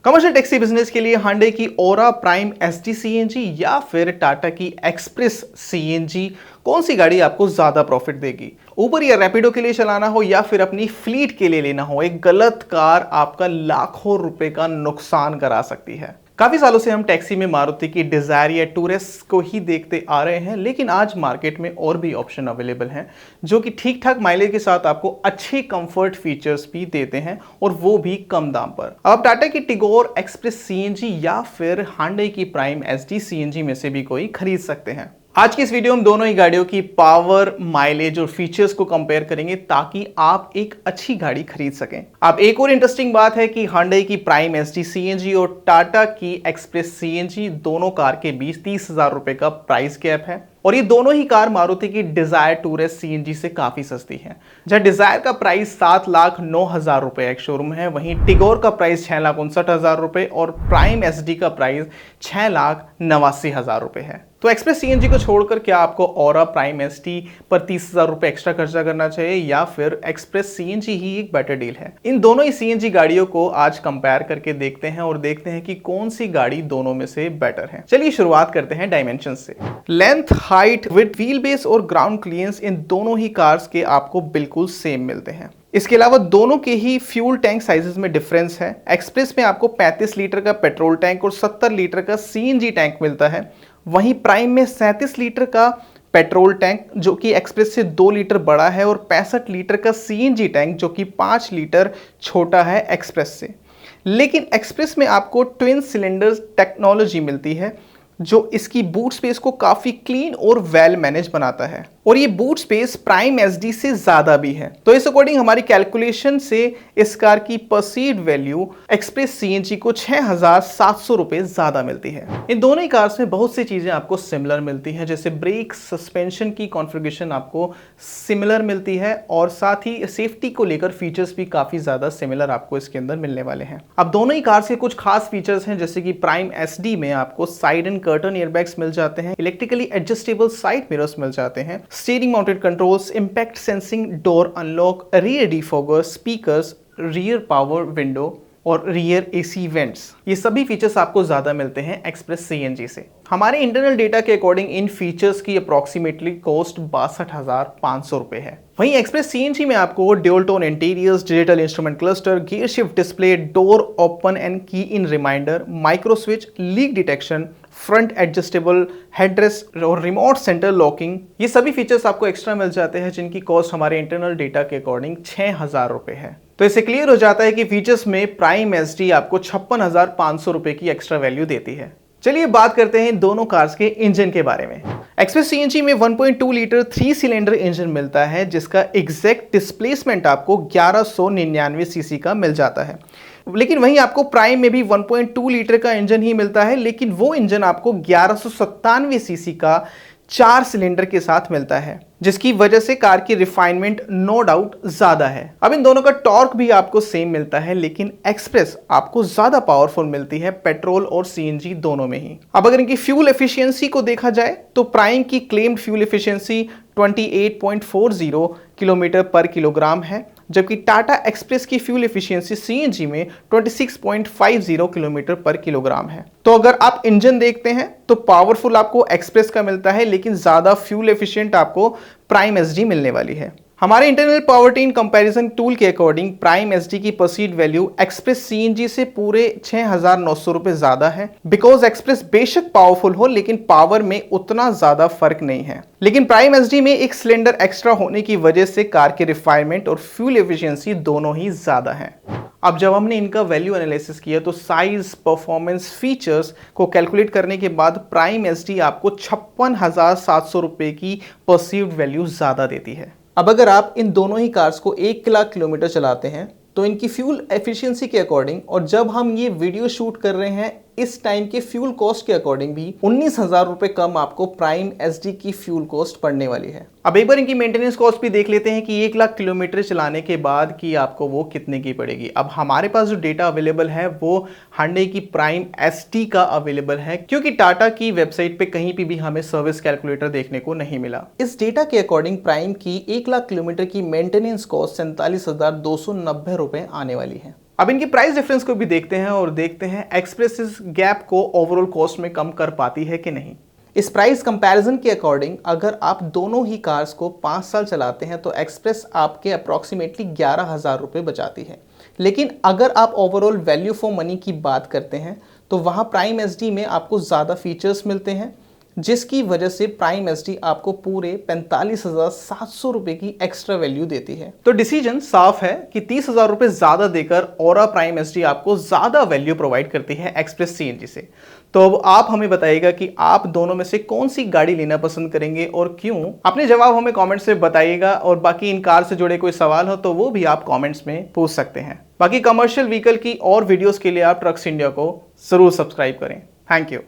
Commercial taxi business के लिए हांडे की ओरा प्राइम एसटी सीएनजी या फिर टाटा की एक्सप्रेस सीएनजी, कौन सी गाड़ी आपको ज्यादा प्रॉफिट देगी? उबर या रैपिडो के लिए चलाना हो या फिर अपनी फ्लीट के लिए लेना हो, एक गलत कार आपका लाखों रुपए का नुकसान करा सकती है। काफी सालों से हम टैक्सी में मारुति की डिजायर या टूरेस्ट को ही देखते आ रहे हैं, लेकिन आज मार्केट में और भी ऑप्शन अवेलेबल हैं जो कि ठीक ठाक माइलेज के साथ आपको अच्छे कंफर्ट फीचर्स भी देते हैं और वो भी कम दाम पर। अब टाटा की टिगोर एक्सप्रेस सीएनजी या फिर हांडे की प्राइम एसडी सीएनजी में से भी कोई खरीद सकते हैं। आज की इस वीडियो में दोनों ही गाड़ियों की पावर, माइलेज और फीचर्स को कंपेयर करेंगे ताकि आप एक अच्छी गाड़ी खरीद सकें। अब एक और इंटरेस्टिंग बात है कि हांडे की प्राइम एसडी सीएनजी और टाटा की एक्सप्रेस सीएनजी दोनों कार के बीच 30,000 रुपए का प्राइस गैप है और ये दोनों ही कार मारुति की डिजायर टूरेस्ट सीएनजी से काफी सस्ती है। जहां डिजायर का प्राइस 7,09,000 रुपए एक शोरूम है, वहीं टिगोर का प्राइस 6,59,000 रुपए और प्राइम एसडी का प्राइस 6,89,000 रुपए है। तो एक्सप्रेस सीएनजी को छोड़कर क्या आपको ओरा प्राइम एसटी पर 30,000 रुपए एक्स्ट्रा खर्चा करना चाहिए या फिर एक्सप्रेस सीएनजी ही एक बेटर डील है? इन दोनों ही सीएनजी गाड़ियों को आज कंपेयर करके देखते हैं और देखते हैं कि कौन सी गाड़ी दोनों में से बेटर है। चलिए शुरुआत करते हैं डायमेंशन से। Length, height, width, wheel base और ग्राउंड क्लियरेंस इन दोनों ही कार्स के आपको बिल्कुल सेम मिलते हैं। इसके अलावा दोनों के ही फ्यूल टैंक साइजेस में डिफरेंस है। एक्सप्रेस में आपको 35 लीटर का पेट्रोल टैंक और 70 लीटर का सीएनजी टैंक मिलता है, वहीं प्राइम में 37 लीटर का पेट्रोल टैंक जो कि एक्सप्रेस से 2 लीटर बड़ा है और 65 लीटर का सीएनजी टैंक जो कि 5 लीटर छोटा है एक्सप्रेस से। लेकिन एक्सप्रेस में आपको ट्विन सिलेंडर टेक्नोलॉजी मिलती है जो इसकी बूट स्पेस को काफी क्लीन और वेल मैनेज बनाता है और ये बूट स्पेस प्राइम एसडी से ज्यादा भी है। तो इस अकॉर्डिंग हमारी कैलकुलेशन से इस कार की परसीव्ड वैल्यू एक्सप्रेस सीएनजी को 6,700 रुपए ज्यादा मिलती है। इन दोनों ही कार्स में बहुत सी चीजें आपको सिमिलर मिलती हैं, जैसे ब्रेक, सस्पेंशन की कॉन्फ़िगरेशन आपको सिमिलर मिलती है और साथ ही सेफ्टी को लेकर फीचर्स भी काफी ज्यादा सिमिलर आपको इसके अंदर मिलने वाले हैं। अब दोनों ही कार्स के कुछ खास फीचर्स हैं, जैसे कि प्राइम एसडी में आपको साइड एंड कर्टन एयरबैग्स मिल जाते हैं, इलेक्ट्रिकली एडजस्टेबल साइड मिरर्स मिल जाते हैं, steering mounted controls, impact sensing door unlock, rear defogger, speakers, rear power window और रियर एसी वेंट्स। ये सभी फीचर्स आपको ज्यादा मिलते हैं एक्सप्रेस सीएनजी से। हमारे इंटरनल डेटा के अकॉर्डिंग इन फीचर्स की अप्रोक्सीमेटली कॉस्ट 62,500 रुपए है। वहीं एक्सप्रेस सीएनजी में आपको dual tone interiors, digital instrument cluster, gear shift display, door open and key in reminder, micro switch, leak detection, front adjustable headrest और रिमोट सेंटर लॉकिंग, ये सभी फीचर्स आपको एक्स्ट्रा मिल जाते हैं जिनकी कॉस्ट हमारे इंटरनल डेटा के अकॉर्डिंग 6,000 रुपए है। तो इससे क्लियर हो जाता है कि फीचर्स में प्राइम एसडी आपको 56,500 रुपए की एक्स्ट्रा वैल्यू देती है। चलिए बात करते हैं दोनों कार्स के इंजन के बारे में। एक्सप्रेस सीएनजी में 1.2 लीटर 3 सिलेंडर इंजन मिलता है जिसका एग्जैक्ट डिस्प्लेसमेंट आपको 1199 सीसी का मिल जाता है। लेकिन वहीं आपको प्राइम में भी 1.2 लीटर का इंजन ही मिलता है, लेकिन वो इंजन आपको 1197 सीसी का 4 सिलेंडर के साथ मिलता है, जिसकी वजह से कार की रिफाइनमेंट नो डाउट ज्यादा है। अब इन दोनों का टॉर्क भी आपको सेम मिलता है, लेकिन एक्सप्रेस आपको ज्यादा पावरफुल मिलती है पेट्रोल और सीएनजी दोनों में ही। अब अगर इनकी फ्यूल एफिशिएंसी को देखा जाए तो प्राइम की क्लेम्ड फ्यूल एफिशिएंसी 28.40 किलोमीटर पर किलोग्राम है, जबकि टाटा एक्सप्रेस की फ्यूल एफिशिएंसी सीएनजी में 26.50 किलोमीटर पर किलोग्राम है। तो अगर आप इंजन देखते हैं तो पावरफुल आपको एक्सप्रेस का मिलता है, लेकिन ज्यादा फ्यूल एफिशिएंट आपको प्राइम एसडी मिलने वाली है। हमारे इंटरनल पावरट्रेन कंपैरिजन टूल के अकॉर्डिंग प्राइम एसडी की परसीव्ड वैल्यू एक्सप्रेस सीएनजी से पूरे 6,900 रुपए ज्यादा है, बिकॉज एक्सप्रेस बेशक पावरफुल हो लेकिन पावर में उतना ज्यादा फर्क नहीं है। लेकिन प्राइम एसडी में एक सिलेंडर एक्स्ट्रा होने की वजह से कार के रिफाइनमेंट और फ्यूल एफिशिएंसी दोनों ही ज्यादा है। अब जब हमने इनका वैल्यू एनालिसिस किया तो साइज, परफॉर्मेंस, फीचर्स को कैलकुलेट करने के बाद प्राइम एसडी आपको 56,700 रुपए की परसीव्ड वैल्यू ज्यादा देती है। अब अगर आप इन दोनों ही कार्स को 1 लाख किलोमीटर चलाते हैं तो इनकी फ्यूल एफिशिएंसी के अकॉर्डिंग और जब हम ये वीडियो शूट कर रहे हैं इस टाइम के फ्यूल कॉस्ट के अकॉर्डिंग भी 19,000 रुपए कम आपको प्राइम एसडी की फ्यूल कॉस्ट पड़ने वाली है। अब एक बार इनकी मेंटेनेंस कॉस्ट भी देख लेते हैं कि 1 लाख किलोमीटर चलाने के बाद की आपको वो कितने की पड़ेगी। अब हमारे पास जो डेटा अवेलेबल है वो हांडे की प्राइम एसटी का अवेलेबल है, क्योंकि टाटा की वेबसाइट पे कहीं पे भी हमें सर्विस कैलकुलेटर देखने को नहीं मिला। इस डेटा के अकॉर्डिंग प्राइम की 1 लाख किलोमीटर की मेंटेनेंस कॉस्ट 47,290 रुपए आने वाली है। अब इनकी प्राइस डिफरेंस को भी देखते हैं और देखते हैं एक्सप्रेस इस गैप को ओवरऑल कॉस्ट में कम कर पाती है कि नहीं। इस प्राइस कंपैरिजन के अकॉर्डिंग अगर आप दोनों ही कार्स को 5 साल चलाते हैं तो एक्सप्रेस आपके अप्रॉक्सीमेटली 11,000 रुपये बचाती है। लेकिन अगर आप ओवरऑल वैल्यू फॉर मनी की बात करते हैं तो वहाँ प्राइम एसडी में आपको ज़्यादा फीचर्स मिलते हैं, जिसकी वजह से प्राइम एसडी आपको पूरे 45,700 रुपए की एक्स्ट्रा वैल्यू देती है। तो डिसीजन साफ है कि 30,000 रुपए ज्यादा देकर औरा प्राइम एसडी आपको ज्यादा वैल्यू प्रोवाइड करती है एक्सप्रेस सीएनजी से। तो अब आप हमें बताइएगा कि आप दोनों में से कौन सी गाड़ी लेना पसंद करेंगे और क्यों। अपने जवाब हमें कमेंट से बताइएगा और बाकी इन कार से जुड़े कोई सवाल हो तो वो भी आप कमेंट्स में पूछ सकते हैं। बाकी कमर्शियल व्हीकल की और वीडियोस के लिए आप ट्रक्स इंडिया को जरूर सब्सक्राइब करें। Thank you.